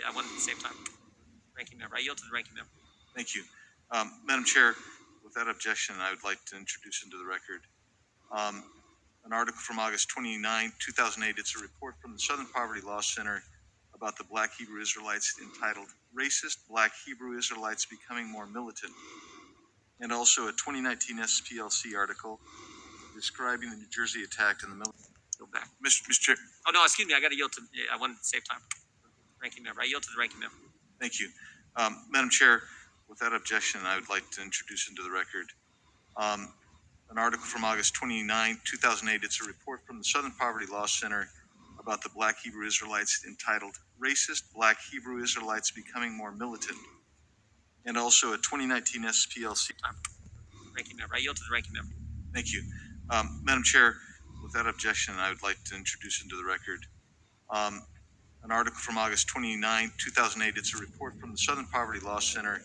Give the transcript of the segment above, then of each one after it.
I wanted to save time. Ranking member. I yield to the ranking member. Thank you. Madam Chair, without objection, I would like to introduce into the record an article from August 29, 2008. It's a report from the Southern Poverty Law Center about the Black Hebrew Israelites entitled Racist Black Hebrew Israelites Becoming More Militant, and also a 2019 SPLC article describing the New Jersey attack and the military. Go back. Mr. Chair. Oh, no, excuse me. I got to yield to, I wanted to save time. Ranking member. I yield to the ranking member. Thank you. Madam Chair, without objection, I would like to introduce into the record an article from August 29, 2008. It's a report from the Southern Poverty Law Center about the Black Hebrew Israelites entitled Racist Black Hebrew Israelites Becoming More Militant, and also a 2019 SPLC. Ranking member. I yield to the ranking member. Thank you. Madam Chair, without objection, I would like to introduce into the record an article from August 29, 2008. It's a report from the Southern Poverty Law Center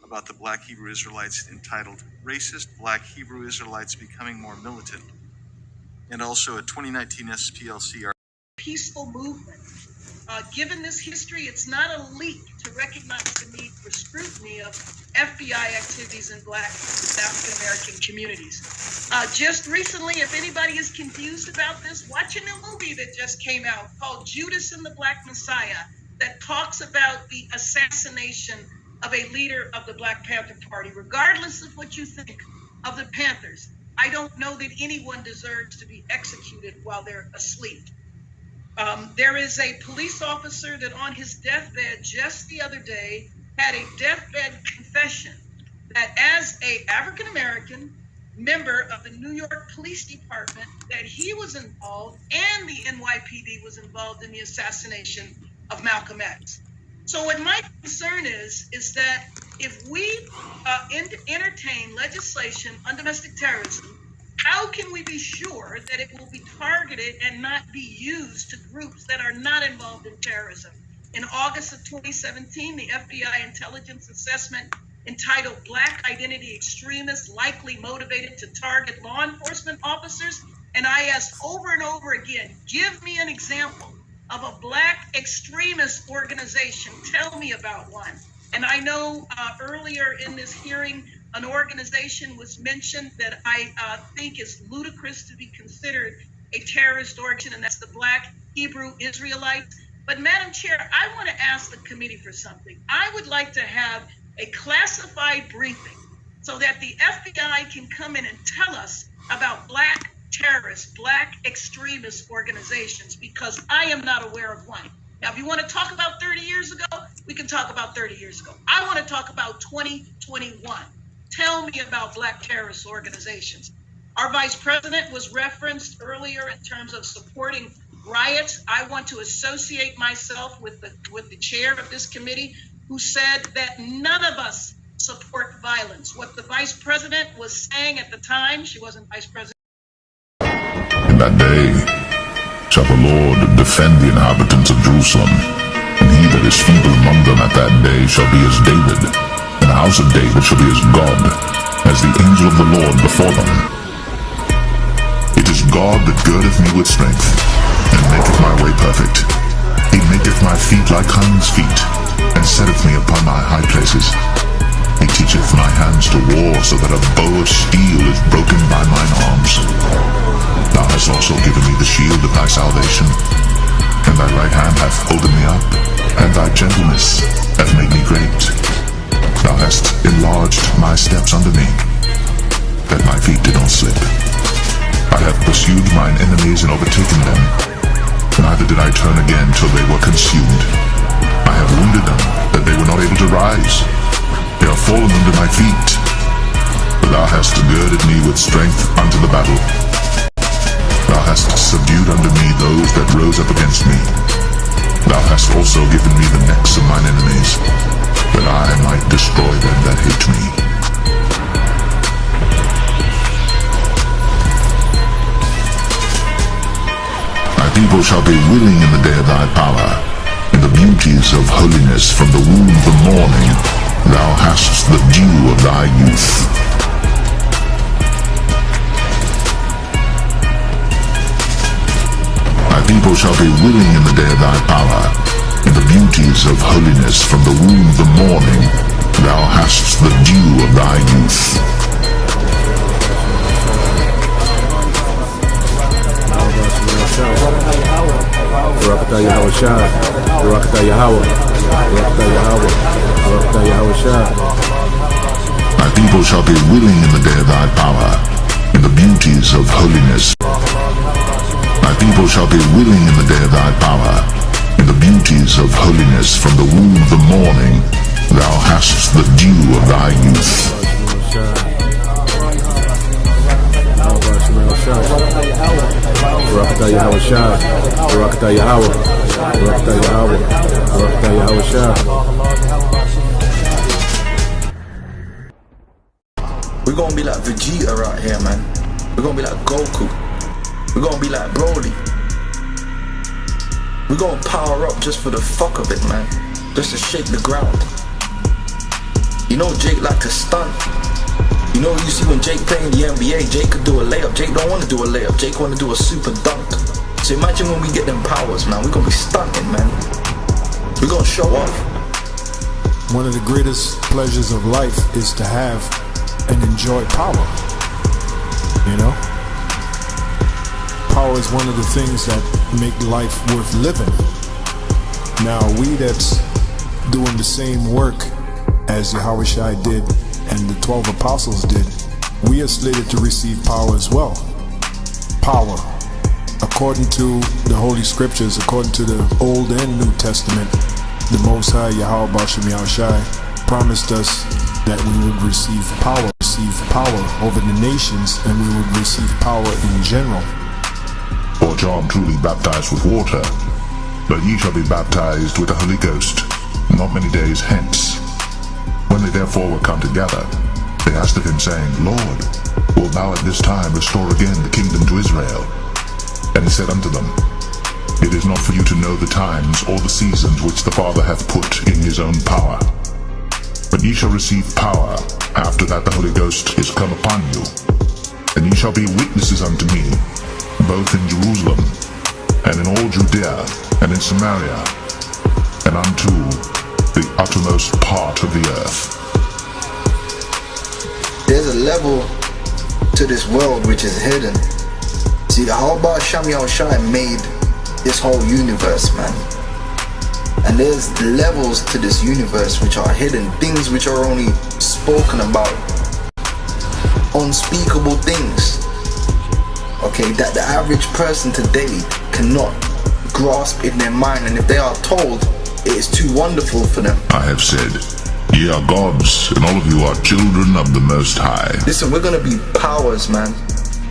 about the Black Hebrew Israelites entitled Racist Black Hebrew Israelites Becoming More Militant, and also a 2019 SPLC. Peaceful movement. Given this history, it's not a leap to recognize the need for scrutiny of FBI activities in Black and African American communities. Just recently, if anybody is confused about this, watch a new movie that just came out called Judas and the Black Messiah that talks about the assassination of a leader of the Black Panther Party. Regardless of what you think of the Panthers, I don't know that anyone deserves to be executed while they're asleep. There is a police officer that on his deathbed just the other day had a deathbed confession that as a African American member of the New York Police Department, that he was involved and the NYPD was involved in the assassination of Malcolm X. So what my concern is that if we entertain legislation on domestic terrorism, how can we be sure that it will be targeted and not be used to groups that are not involved in terrorism? In August of 2017, the FBI intelligence assessment entitled Black Identity Extremists Likely Motivated to Target Law Enforcement Officers. And I asked over and over again, give me an example of a Black extremist organization. Tell me about one. And I know earlier in this hearing, an organization was mentioned that I think is ludicrous to be considered a terrorist organization, and that's the Black Hebrew Israelites. But Madam Chair, I want to ask the committee for something. I would like to have a classified briefing so that the FBI can come in and tell us about Black terrorist, Black extremist organizations, because I am not aware of one. Now, if you want to talk about 30 years ago, we can talk about 30 years ago. I want to talk about 2021. Tell me about Black terrorist organizations. Our vice president was referenced earlier in terms of supporting riots. I want to associate myself with the chair of this committee, who said that none of us support violence. What the vice president was saying at the time, she wasn't vice president. In that day shall the Lord defend the inhabitants of Jerusalem, and he that is feeble among them at that day shall be as David, and the house of David shall be as God, as the angel of the Lord before them. It is God that girdeth me with strength, and maketh my way perfect. He maketh my feet like hinds' feet, and setteth me upon my high places. He teacheth my hands to war, so that a bow of steel is broken by mine arms. Thou hast also given me the shield of thy salvation, and thy right hand hath holden me up, and thy gentleness hath made me great. Thou hast enlarged my steps under me, that my feet did not slip. I have pursued mine enemies and overtaken them, neither did I turn again till they were consumed. I have wounded them, that they were not able to rise. They are fallen under my feet. But thou hast girded me with strength unto the battle. Thou hast subdued unto me those that rose up against me. Thou hast also given me the necks of mine enemies, that I might destroy them that hate me. Thy people shall be willing in the day of thy power, in the beauties of holiness. From the womb of the morning thou hast the dew of thy youth. Thy people shall be willing in the day of thy power, In the beauties of holiness from the womb of the morning, thou hast the dew of thy youth. Barakatah Yahweh Shai. Barakatah Yahweh. Barakatah Yahweh. Barakatah Yahweh Shai. Thy people shall be willing in the day of thy power, in the beauties of holiness. Thy people shall be willing in the day of thy power, in the beauties of holiness from the womb of the morning, thou hast the dew of thy youth. Barakatah Yahweh Shai. Barakatah Yahweh. Barakatah Yahweh. Barakatah Yahweh Shai. We're gonna be like Vegeta right here, man. We're gonna be like Goku. We're gonna be like Broly. We're gonna power up just for the fuck of it, man. Just to shake the ground. You know Jake like to stunt. You know, you see when Jake playing the NBA, Jake could do a layup. Jake don't want to do a layup. Jake want to do a super dunk. So imagine when we get them powers, man. We're gonna be stunting, man. We're gonna show off. One of the greatest pleasures of life is to have and enjoy power. You know? Power is one of the things that make life worth living. Now, we that's doing the same work as Yahweh Shai did and the 12 apostles did, we are slated to receive power as well. Power. According to the Holy Scriptures, according to the Old and New Testament, the Most High Yahweh Bashem Yahushai promised us that we would receive power over the nations, and we would receive power in general. For John truly baptized with water, but ye shall be baptized with the Holy Ghost not many days hence. When they therefore were come together, they asked of him, saying, Lord, wilt thou at this time restore again the kingdom to Israel? And he said unto them, It is not for you to know the times or the seasons which the Father hath put in his own power. But ye shall receive power after that the Holy Ghost is come upon you. And ye shall be witnesses unto me, both in Jerusalem, and in all Judea, and in Samaria, and unto the uttermost part of the earth. There's a level to this world which is hidden. See, the whole Hashem Yahushai made this whole universe, man. And there's levels to this universe which are hidden, things which are only spoken about, unspeakable things, okay, that the average person today cannot grasp in their mind, and if they are told, it is too wonderful for them. I have said, Ye are gods, and all of you are children of the Most High. Listen, we're gonna be powers, man.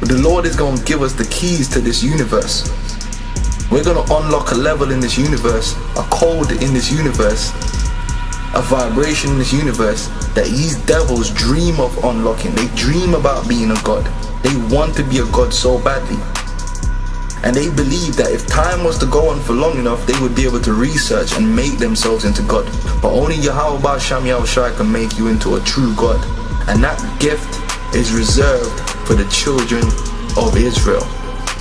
The Lord is gonna give us the keys to this universe. We're gonna unlock a level in this universe, a code in this universe, a vibration in this universe that these devils dream of unlocking. They dream about being a god. They want to be a god so badly. And they believe that if time was to go on for long enough, they would be able to research and make themselves into God. But only Yahweh Bashem Yahushai can make you into a true God. And that gift is reserved for the children of Israel,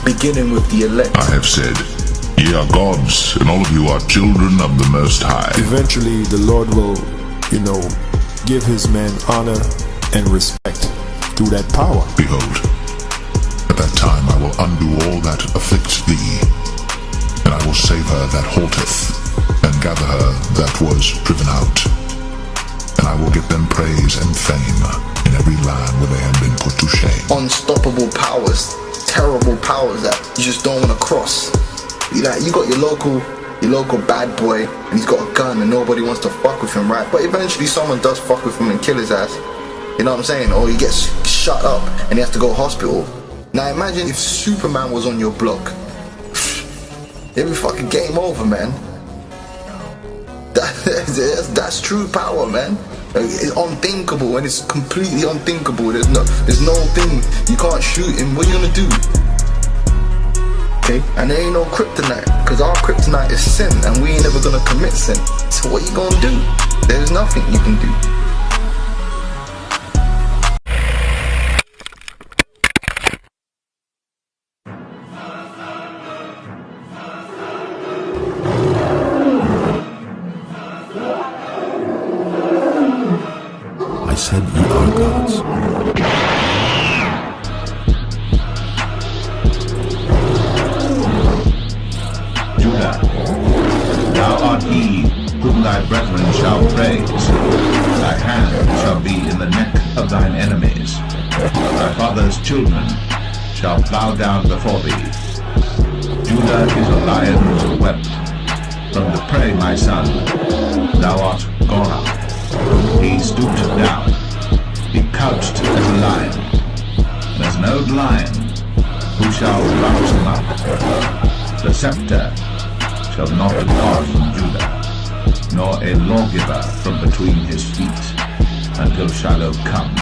beginning with the elect. I have said, Ye are gods, and all of you are children of the Most High. Eventually, the Lord will, give his men honor and respect through that power. Behold, at that time I will undo all that afflicts thee, and I will save her that halteth, and gather her that was driven out. And I will give them praise and fame in every land where they have been put to shame. Unstoppable powers, terrible powers that you just don't want to cross. You got your local bad boy, and he's got a gun and nobody wants to fuck with him, right? But eventually someone does fuck with him and kill his ass. You know what I'm saying? Or he gets shut up and he has to go to hospital. Now imagine if Superman was on your block. It'd be fucking game over, man. That's true power, man. It's unthinkable, and it's completely unthinkable. There's no thing, you can't shoot him. What are you gonna do? Okay, and there ain't no kryptonite, because our kryptonite is sin, and we ain't ever gonna commit sin. So what you gonna do? There's nothing you can do. said you are gods. Judah, thou art he whom thy brethren shall praise. Thy hand shall be in the neck of thine enemies. Thy father's children shall plow down before thee. Judah is a lion's whelp. From the prey, my son, thou art gone up. He stooped down. He couched as a lion. And as an old lion, who shall rouse him up? The scepter shall not depart from Judah, nor a lawgiver from between his feet, until Shiloh come.